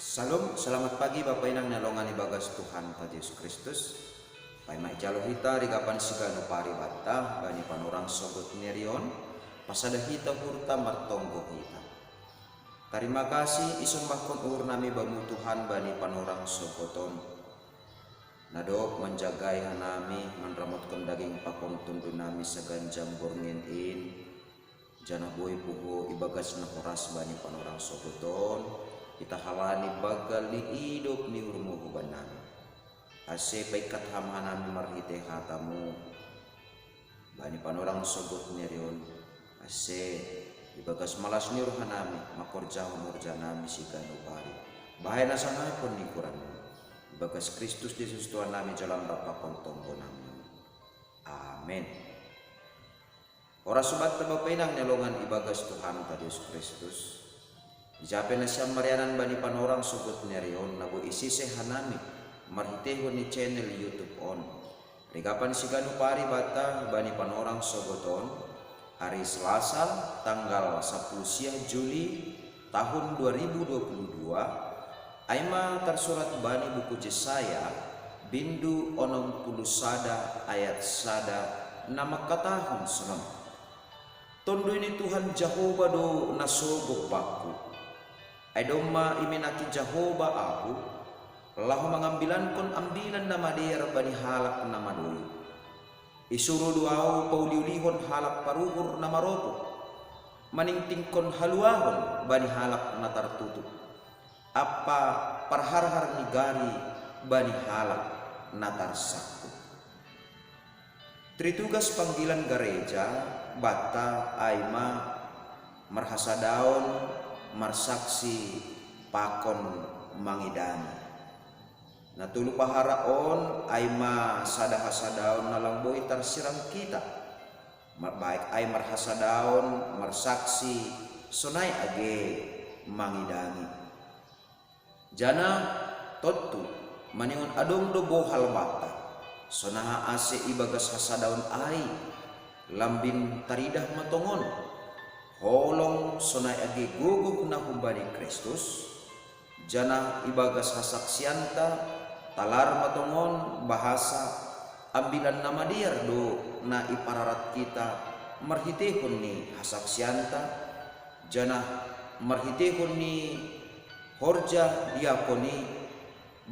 Salam, selamat pagi Bapak Inang nalongan ibagas Tuhan Tuhan Yesus Kristus. Pai mai jalo hita rigapan sigano pari bata bani panurang sogot nerion pasada hita hurta martonggo hita. Terima kasih ison bakon ur nami bangu Tuhan bani panurang sogoton. Nadok menjagai hanami menramotkan daging pakong tundu nami seganjam borngin in. Jana boy puho ibagas na horas bani panurang sogoton. Kita halani bagal ni hidup ni urmo huban nami. Ase paikat hamhanami marhite hatamu. Bani panorang sogot nerion. Ase ibagas malas ni urhanami makorja humurja nami si gano pari. Bahaya nasanay pun ni kuranmu. Ibagas Kristus Yesus Tuhan nami jalan rapakon tonggo nami. Amin. Ora sobat tabapinang nelongan ibagas Tuhan ta Yesus Kristus. Jape na siyang marianan bani panorang sugot nerion nago isise hanami marhiteho ni channel YouTube on. Rigapan si gano pari bata bani panorang sugoton hari Selasa tanggal 10 Juli tahun 2022 aima tersurat bani buku Yesaya bindu onong puluh sada ayat sada nama katahun senang. Tondo ini Tuhan Jehovah do nasogok baku. Aidoma iminaki Jehovah aku lahu mengambilan kon ambilan nama dia bani halak nama doi. Isuru duau pauliulihon halak paruhur nama ropo. Maningting kon haluahon bani halak na tertutup. Apa parharhar nigari bani halak na tarsaku. Tritugas panggilan gereja bata aima marhasadaon marsaksi pakon mangidani. Natulu paharaon aima sadahasadaon nalangboy tarsirang kita. Baik ay marhasadaon marsaksi sonay age mangidani. Jana totu maningon adong do bohal bata. Sonaha ase ibagas hasadaon ay lambin taridah matongon. Holong sonay agi guguk na humbani Kristus. Jana ibagas hasaksianta talar matongon bahasa ambilan nama diar do na ipararat kita marhitehon ni hasaksianta. Jana marhitehon ni horja diakoni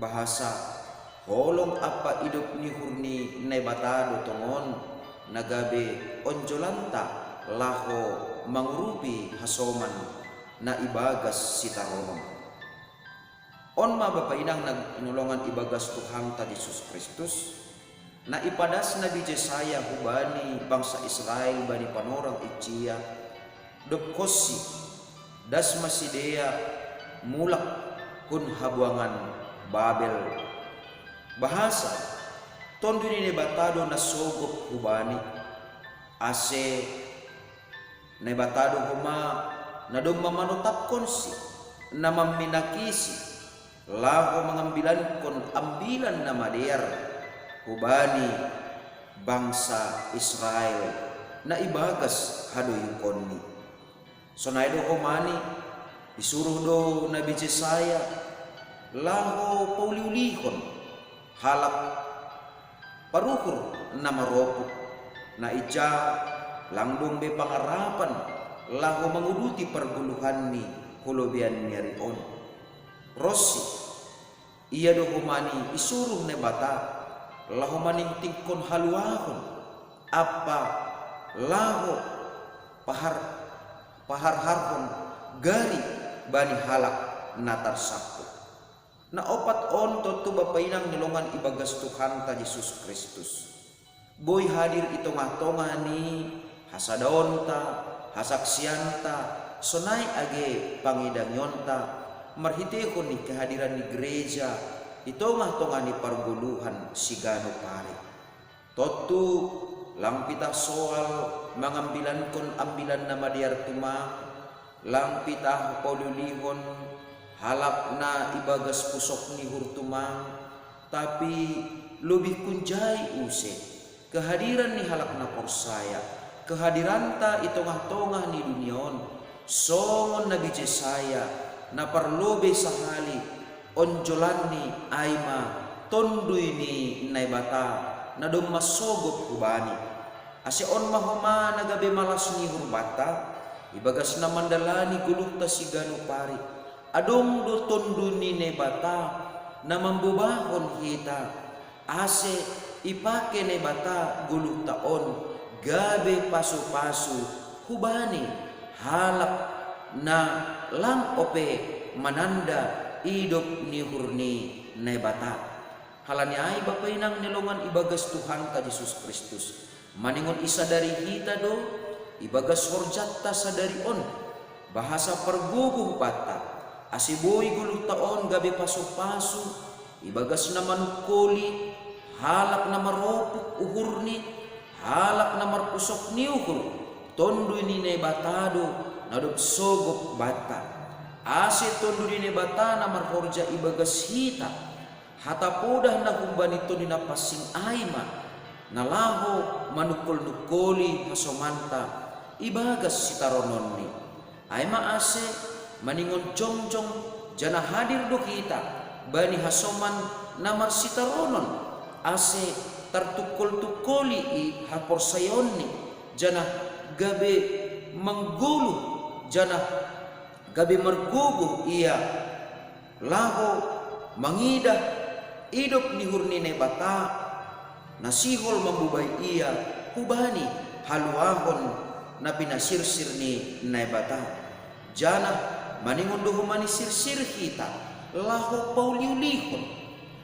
bahasa holong apa hidup ni hurni nebatado tongon nagabe onjolanta laho mangurupi hasoman na ibagas sitaromang. On ma Bapak Inang naginulongan ibagas Tuhan ta Yesus Kristus na ipadas Nabi Yesaya hubani bangsa Israel bani panorang icia dopkosi das masidea mulak kun habuangan Babel bahasa tondo ni batado na sogok hubani ase nebatado huma nadong mamanutapkon si na maminakisi laho mengambilan kon ambilan na mader hubani bangsa Israel na ibagas hadoyukon ni. Sonay do humani isuruh do Nabi Yesaya laho pauliulihon halak paruhur na maropo na ija langdong be pangarapan lahu menguduti perguluhan ni hulubian nyarion. Rosi iya do humani isuruh ne bata lahu maningting kon haluahon apa lahu paharharhon gari bani halak natar sakko. Na opat on totu Bapak Inang nilongan ibagas Tuhan ta Yesus Kristus. Boy hadir itonga-tonga ni hasadaonta, hasaksianta, sonay age pangidanyonta, marhitehon ni kehadiran ni gereja, itonga-tonga ni parguluhan si gano pare. Totu lang pitah soal mangambilan kon ambilan na madiar tuma, lang pitah paululihon halap na ibagas pusok ni hurtumang, tapi lebih kunjai use kehadiran ni halak na porsaya. Kehadiran ta itongah-tongah ni dunion songon Nabi Yesaya na parlobe sahali onjolan ni aima tondui ni nai bata nadom masogop hubani ase on mahoma nagabe malas ni hurbata ibagas na mandalani gulukta sigano pari adong do tondu ni ne bata na mambubahon hita ase ipake ne bata gulukta on gabe pasu-pasu hubani halak na lang ope mananda idop ni hurni ne bata halani ay bapay nang nilongan ibagas Tuhan ka Jesus Kristus maningon isa dari hita do ibagas horjatta sa dari on bahasa perguguh bata asiboy gulung taon gabi pasu-pasu ibagas na manukoli halak na maropuk uhurni halak na marpusok ni uhur tondo ni ne batado nadop sogok bata ase tondo ni ne bata na marhorja ibagas hita hata podah na humbanito ni napasing aima nalaho manukol-nukoli hasomanta ibagas sitaronon ni aima ase maningon jongjong jana hadir do kita bani hasoman namar sitaronon ase tartukol-tukoli i haporsayon ni jana gabe menggulu jana gabe merguguh ia laho mangidah idop ni hurni ne bata nasihol mambubai ia hubani haluahon na pinasirsir ni ne bata jana maningon do humani sirsir kita laho pauliulihon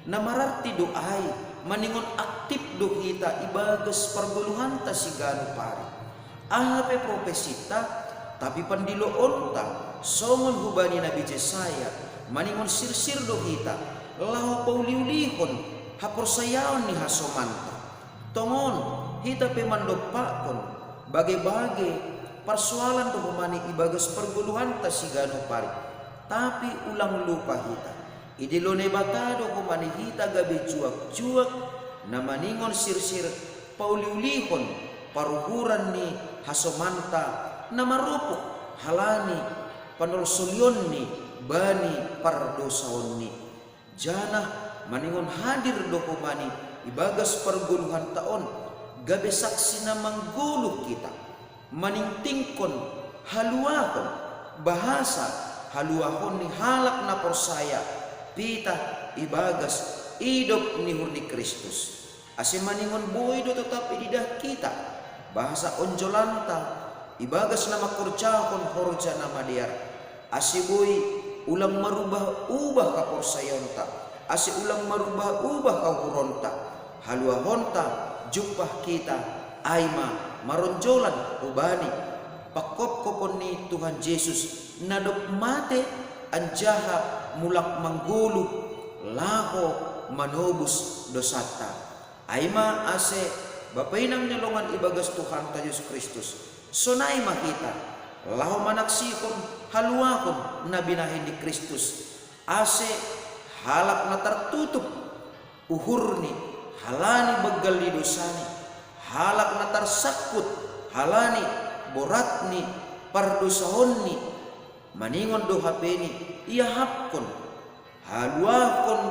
na mararti doai maningon aktif do kita ibagas perguluhan ta sigano pari ahape profesita tapi pandilo onta songon hubani nabi Jesaya maningon sirsir do kita lahu pauliulihon haporsayaon ni hasomanta tongon hita pemandopakon bage-bage persoalan do humani ibagas perguluhan ta sigano pari tapi ulang lupa hita idilone batado humani hita gabe juak-juak na maningon sirsir pauliulihon paruhuran ni hasomanta na marupuk halani panolsolyon ni bani pardosaon ni jana maningon hadir do humani ibagas perguluhan taon gabe saksi na mangguluh kita maningtingkon haluahon bahasa haluahon ni halak na porsaya pita ibagas idop ni hurni Kristus ase maningon boy do tetap ididah kita bahasa onjolanta ibagas na makurjahon horja na madiar ase boy ulang marubah-ubah ka porsayonta ase ulang marubah-ubah ka huronta haluahonta jupah kita aima maronjolan ubani pakop-kopon ni Tuhan Yesus nadop mate anjaha mulak manggulu laho manobus dosata aima ase bapay nang nilongan ibagas Tuhan ta Yesus Kristus sonay makita laho manaksikon haluakon na binahin ni Kristus ase halak na tertutup uhurni halani begal ni dosani halak na tersakut halani boratni pardosahonni maningon do hapeni ia hapkon haluakon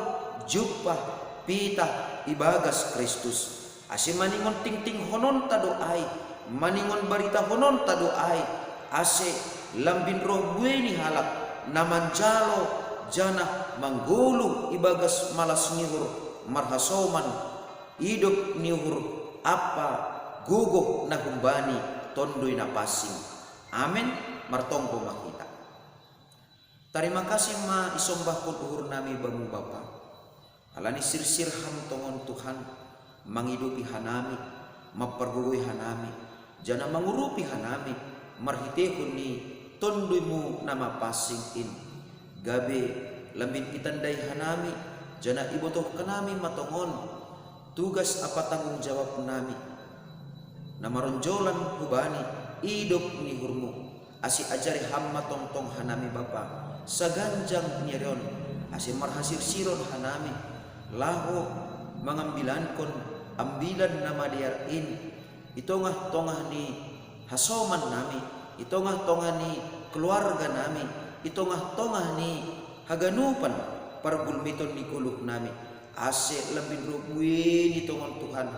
jupah pita ibagas Kristus ase maningon ting-ting honon ta doai maningon barita honon ta doai ase lambin roh bueni halak namanjalo jana manggulu ibagas malas nihur marhasoman hidup nihur apa guguh na humbani tondoy na pasing amin martongko makita terima kasih ma isombah kun uhur nami bangu bapa alani sirsir ham tongon Tuhan manghidupi hanami mapergugui hanami jana mangurupi hanami marhitehun ni tonduymu nama pasing in gabe lambin itandai hanami jana ibotoh kanami matongon tugas apa tanggung jawab nami namaronjolan hubani hidup ni hurmu asi ajari hamma tongtong hanami bapa saganjang nyerion asi marhasir siron hanami laho mangambilankon ambilan nama diar in itongah-tongah ni hasoman nami itongah-tongah ni keluarga nami itongah-tongah ni haganupan pargulmiton ni kuluk nami ase lebih rubuin itongon Tuhan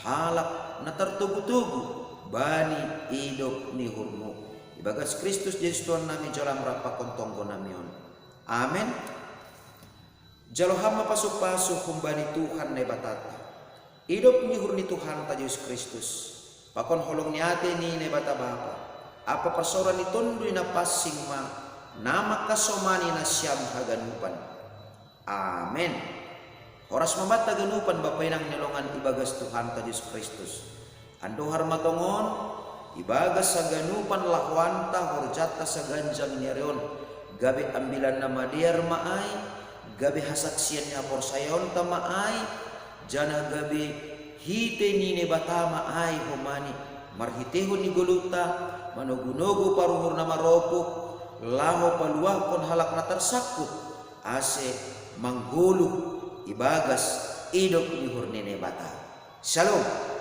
halak na tertugu-tugu bani hidup ni hurmu ibagas Kristus Yesus Tuhan nami jalan rapakon tonggo namion. Amen. Jalo hama pasuk-pasuk kumbani Tuhan ne batata hidup ni hurni Tuhan ta Yesus Kristus pakon holong ni ate ni ne bata bapa apa persoran ni tundui na passing ma nama kasomani na siyam haganupan. Amen. Horas mamata ganupan bapay nang nilongan ibagas Tuhan ta Yesus Kristus ando harmatongon ibagas sa ganupan lahwanta horjata sa ganjang niarion gabi ambilan na madiar maay gabi hasaksian niya porsayon ta maay jana gabi hite ni bata maay humani marhitehon ni guluta manugunugo paruhur na maropok laho paluah kon halak na tersakut ase manggulu ibagas idok ni hurnine bata. Shalom.